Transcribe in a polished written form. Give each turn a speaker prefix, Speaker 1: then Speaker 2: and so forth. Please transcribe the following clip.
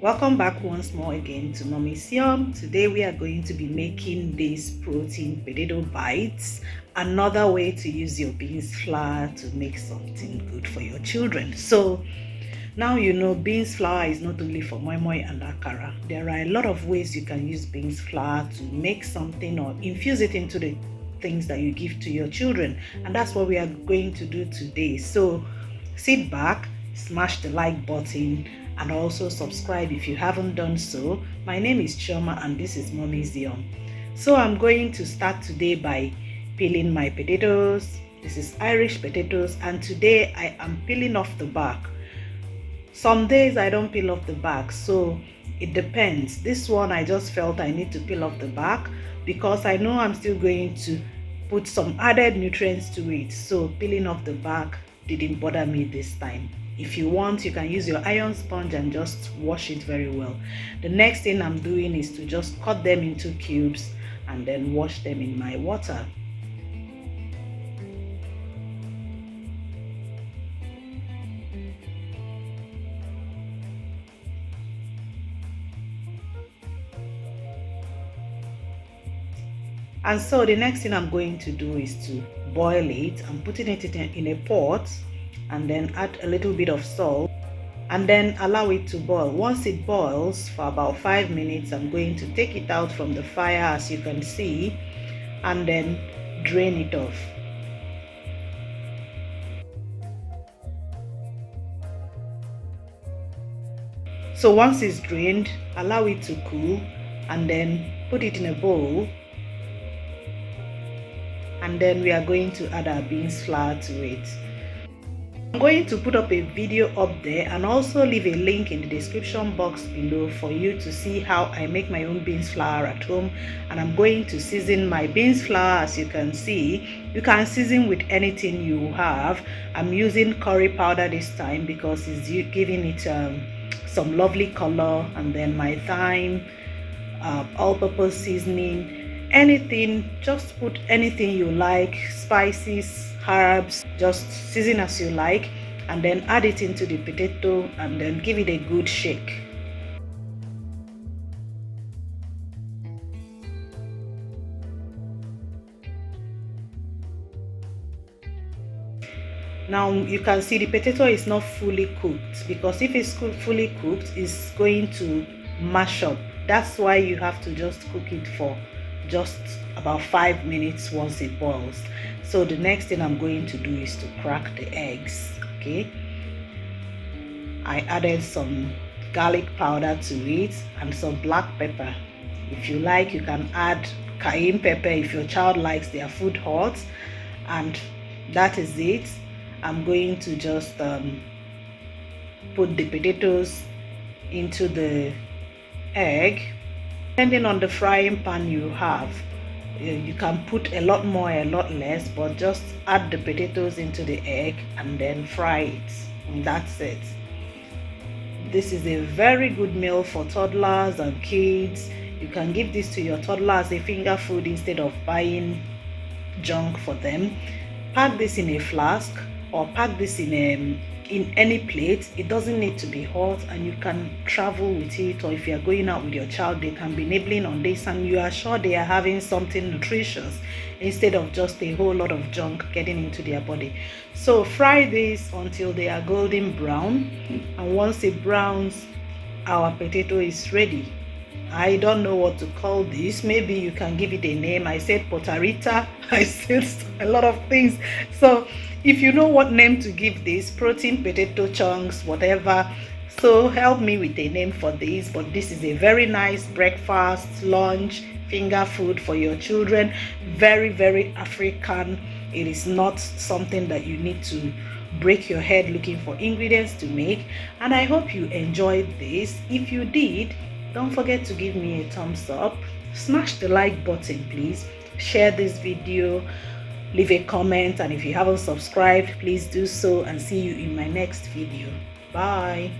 Speaker 1: Welcome back once more again to Mommy Siom. Today we are going to be making these protein potato bites, another way to use your beans flour to make something good for your children. So now you know beans flour is not only for moi moi and akara. There are a lot of ways you can use beans flour to make something or infuse it into the things that you give to your children, and that's what we are going to do today. So sit back, smash the like button, and also subscribe if you haven't done so. My name is Chioma and this is Mommy Zion. So I'm going to start today by peeling my potatoes. This is Irish potatoes, and today I am peeling off the back. Some days I don't peel off the back, so it depends. This one I just felt I need to peel off the back because I know I'm still going to put some added nutrients to it, so peeling off the back didn't bother me this time. If you want, you can use your iron sponge and just wash it very well. The next thing I'm doing is to just cut them into cubes and then wash them in my water. And so the next thing I'm going to do is to boil it. I'm putting it in a pot and then add a little bit of salt and then allow it to boil. Once it boils for about 5 minutes, I'm going to take it out from the fire, as you can see, and then drain it off. So once it's drained, allow it to cool and then put it in a bowl, and then we are going to add our beans flour to it. I'm going to put up a video up there and also leave a link in the description box below for you to see how I make my own beans flour at home. And I'm going to season my beans flour. As you can see, you can season with anything you have. I'm using curry powder this time because it's giving it some lovely color, and then my thyme, all-purpose seasoning, anything. Just put anything you like, spices, herbs, just season as you like, and then add it into the potato and then give it a good shake. Now you can see the potato is not fully cooked, because if it's fully cooked, it's going to mash up. That's why you have to just cook it for just about 5 minutes once it boils. So the next thing I'm going to do is to crack the eggs. Okay, I added some garlic powder to it and some black pepper. If you like, you can add cayenne pepper if your child likes their food hot. And that is it. I'm going to just put the potatoes into the egg. Depending on the frying pan you have, you can put a lot more, a lot less, but just add the potatoes into the egg and then fry it, and that's it. This is a very good meal for toddlers and kids. You can give this to your toddler as a finger food instead of buying junk for them. Pack this in a flask or pack this in any plate. It doesn't need to be hot, and you can travel with it, or if you are going out with your child, they can be nibbling on this and you are sure they are having something nutritious instead of just a whole lot of junk getting into their body. So fry this until they are golden brown, and once it browns, our potato is ready. I don't know what to call this. Maybe you can give it a name. I said potarita. I said a lot of things. So if you know what name to give this, protein potato chunks, whatever, so help me with a name for this. But this is a very nice breakfast, lunch, finger food for your children. Very, very African. It is not something that you need to break your head looking for ingredients to make. And I hope you enjoyed this. If you did, don't forget to give me a thumbs up. Smash the like button, please. Share this video. Leave a comment, and if you haven't subscribed, please do so, and see you in my next video. Bye.